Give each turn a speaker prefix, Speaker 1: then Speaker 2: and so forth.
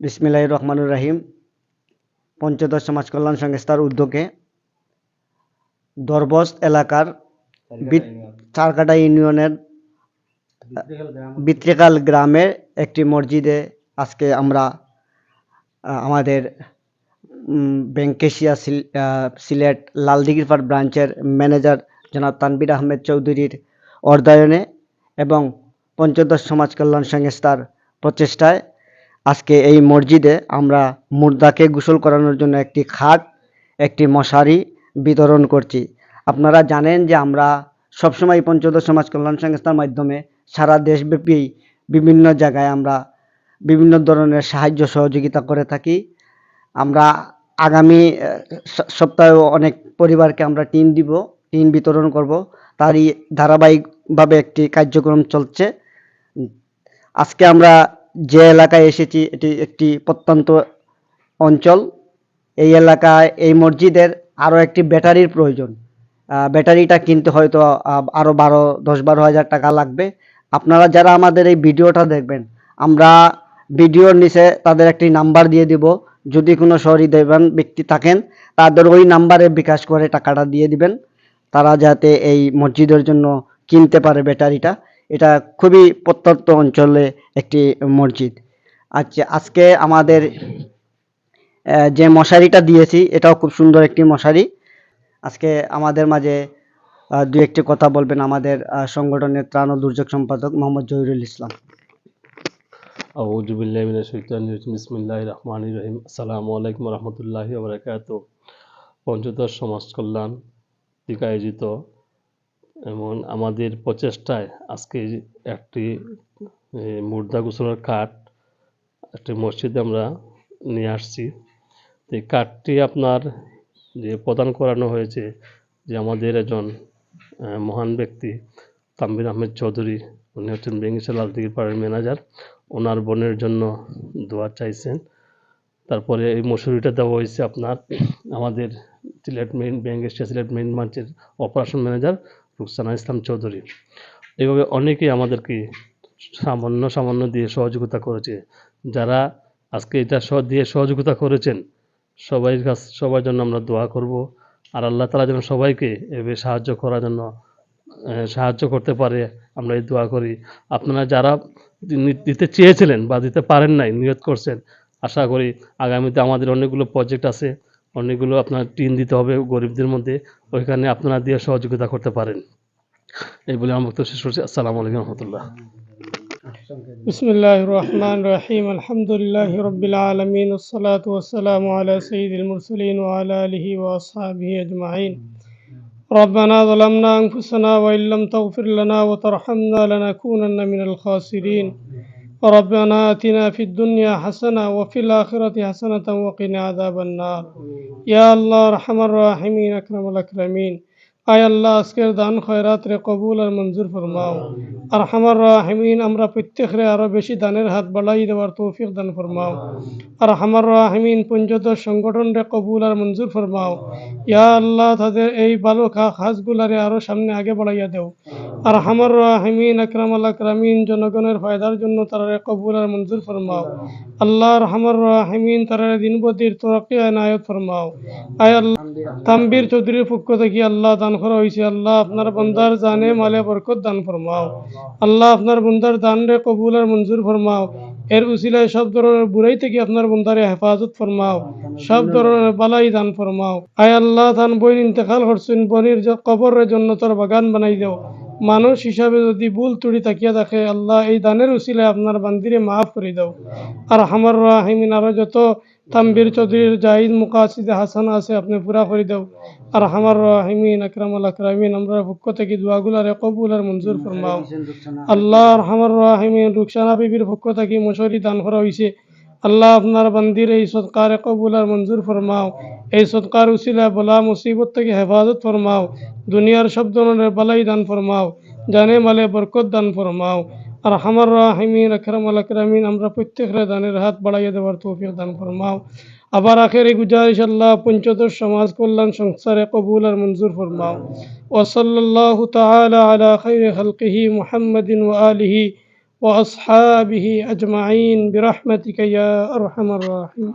Speaker 1: বিসমিল্লাহির রহমানির রহিম। পঞ্চদশ সমাজ কল্যাণ সংস্থার উদ্যোগে দরবস্ত এলাকার চারকাটা ইউনিয়নের বিত্রিকাল গ্রামের একটি মসজিদে আজকে আমরা আমাদের ব্যাংকেশিয়া সিলেট লালদিঘিরপাড় ব্রাঞ্চের ম্যানেজার জনাব তানবির আহমেদ চৌধুরীর অর্ধায়নে এবং পঞ্চদশ সমাজ কল্যাণ সংস্থার প্রচেষ্টায় আজকে এই মসজিদে আমরা মুর্দাকে গোসল করানোর জন্য একটি খাট, একটি মশারি বিতরণ করছি। আপনারা জানেন যে আমরা সবসময় পঞ্চদশ সমাজ কল্যাণ সংস্থার মাধ্যমে সারা দেশব্যাপী বিভিন্ন জায়গায় আমরা বিভিন্ন ধরনের সাহায্য সহযোগিতা করে থাকি। আমরা আগামী সপ্তাহেও অনেক পরিবারকে আমরা টিন বিতরণ করব। তারই ধারাবাহিকভাবে একটি কার্যক্রম চলছে। আজকে আমরা যে এলাকায় এসেছি এটি একটি প্রত্যন্ত অঞ্চল। এই এলাকায় এই মসজিদের আরও একটি ব্যাটারির প্রয়োজন। ব্যাটারিটা কিনতে হয়তো আরও 10-12 হাজার টাকা লাগবে। আপনারা যারা আমাদের এই ভিডিওটা দেখবেন, আমরা ভিডিওর নিচে তাদের একটি নাম্বার দিয়ে দিব। যদি কোনো সহৃদয়বান ব্যক্তি থাকেন তাদের ওই নাম্বারে বিকাশ করে টাকাটা দিয়ে দিবেন, তারা যাতে এই মসজিদের জন্য কিনতে পারে ব্যাটারিটা। এটা খুবই প্রত্যন্ত অঞ্চলে একটি মসজিদ। আচ্ছা, আজকে আমাদের যে মশারিটা দিয়েছি এটাও খুব সুন্দর একটি মশারি। আজকে আমাদের মাঝে দু একটি কথা বলবেন আমাদের সংগঠনের ত্রাণ ও দুর্যোগ সম্পাদক মোহাম্মদ জহিরুল ইসলাম।
Speaker 2: আউযু বিল্লাহি মিনাশ শাইতানির রাজিম। বিসমিল্লাহির রহমানির রহিম। আসসালামু আলাইকুম ওয়া রাহমাতুল্লাহি ওয়া বারাকাতুহু। পঞ্চদশ সমাজ কল্যাণ কর্তৃক আয়োজিত এমন আমাদের প্রচেষ্টায় আজকে একটি মুর্দা গোসলের খাট একটি মসজিদে আমরা নিয়ে আসছি। এই কার্ডটি আপনার যে প্রদান করানো হয়েছে যে আমাদের একজন মহান ব্যক্তি তানবির আহমেদ চৌধুরী, উনি হচ্ছেন ব্যাংকেশিয়া লালদিঘিরপাড়ের ম্যানেজার। ওনার বোনের জন্য দোয়া চাইছেন। তারপরে এই মশুরিটা দেওয়া হয়েছে আপনার আমাদের ব্যাংকেশিয়া সিলেট মেইন ব্রাঞ্চের অপারেশন ম্যানেজার রুকসানা ইসলাম চৌধুরী। এইভাবে অনেকেই আমাদেরকে সামান্য দিয়ে সহযোগিতা করেছে। যারা আজকে এটা দিয়ে সহযোগিতা করেছেন সবার জন্য আমরা দোয়া করব। আর আল্লাহ তাআলা যেন সবাইকে এভাবে সাহায্য করতে পারে, আমরা এই দোয়া করি। আপনারা যারা দিতে চেয়েছিলেন বা দিতে পারেন নাই, নিয়ত করছেন, আশা করি আগামীতে আমাদের অনেকগুলো প্রজেক্ট আছে, অনেকগুলো আপনার টিন দিতে হবে গরিবদের মধ্যে, ওইখানে আপনারা দিয়ে সহযোগিতা করতে পারেন। এই বলে আমার বক্তব্য শেষ করছি। আসসালামু আলাইকুম রহমতুল্লাহ।
Speaker 3: বিসমিল্লাহির রহমানির রহিম। আলহামদুলিল্লাহি রাব্বিল আলামিন ওয়াসসালাতু ওয়াসসালামু আলা সাইয়্যিদিল মুরসালিন ওয়া আলা আলিহি ওয়া আসহাবিহি আজমাইন। ربنا ظلمنا أنفسنا وإن لم تغفر لنا وترحمنا لنكونن من الخاسرين. ربنا آتنا في الدنيا حسنة وفي الآخرة حسنة وقنا عذاب النار. يا الله أرحم الراحمين أكرم الأكرمين. আয় আল্লাহ, আজকের দান খয়রাত রে কবুল আর মঞ্জুর ফরমাও। আরহামার রাহিমিন, আমরা প্রত্যেকরে আরো বেশি দানের হাত বাড়াই দেওয়ার তৌফিক দান ফরমাও। আরহামার রাহিমিন, পঞ্চদশ সংগঠন রে কবুল আর মঞ্জুর ফরমাও। ইয়া আল্লাহ, তাদের এই ভালো কাজগুলারে আরো সামনে আগে বাড়াইয়া দেও। আরহামার রাহিমিন আকরামাল আকরামিন, জনগণের ফায়দার জন্য তারা কবুল আর মঞ্জুর ফরমাও। আল্লাহ আরহামার রাহিমিন, তারা দিন বদির তরক্কি আনায়ত ফরমাও। আয় আল্লাহ, তানবীর চৌধুরীর পক্ষ থেকে আল্লাহ দান করা হয়েছে, আল্লাহ আপনার বন্দার জানে মালে বরকত দান ফরমাও। আল্লাহ আপনার বন্দার দান রে কবুল আর মঞ্জুর ফরমাও। এর উসিলায় সব ধরনের বুরাই থেকে আপনার বন্দারে হেফাজত ফরমাও, সব ধরনের বালাই দান ফরমাও। আয় আল্লাহ, তান বইন ইন্তেকাল করছেন, বনির কবরের জন্য তোর বাগান বানাই দেও। মানুষ হিসাবে যদি ভুল ত্রুটি তাকিয়া থাকে, আল্লাহ এই দানের উসিলায় আপনার বান্দিরে মাফ করে দাও। আর হামার রাহিমিন, আরো যত তানবীর চৌধুরীর জাহিদ মুকাসিদে হাসান আছে আপনি পুরা করে দাও। আর হামার রাহিমিন আকরামুল আকরামিন, আমরা পক্ষ থেকে দোয়াগুলারে কবুল আর মঞ্জুর ফরমাও। আল্লাহ আর হামার রাহিমিন, রুকসানা বিবির পক্ষ থেকে মশারি দান করা হয়েছে, আল্লাহ আপনার বান্দির এই সদকারে কবুল আর মঞ্জুর ফরমাও। এই সদকার উসিলা বলা মুসিবত থেকে হেফাজত ফরমাও। দুনিয়ার সব ধরনের বালাই দান ফরমাও, জানে মালে বরকত দান ফরমাও। আর হামার রাহিমিন আকরামুল আকরামিন, আমরা প্রত্যেকরে দানের হাত বাড়াইয়া দেওয়ার তৌফিক দান ফরমাও। আবার আখেরি গুজারিশ, আল্লাহ পঞ্চদশ সমাজ কল্যাণ সংস্থারে কবুল আর মঞ্জুর ফরমাও। ওয়া সাল্লাল্লাহু তাআলা আলা খায়রি খালকিহি মুহাম্মাদিন ওয়া আলিহি وأصحابه أجمعين برحمتك يا أرحم الراحمين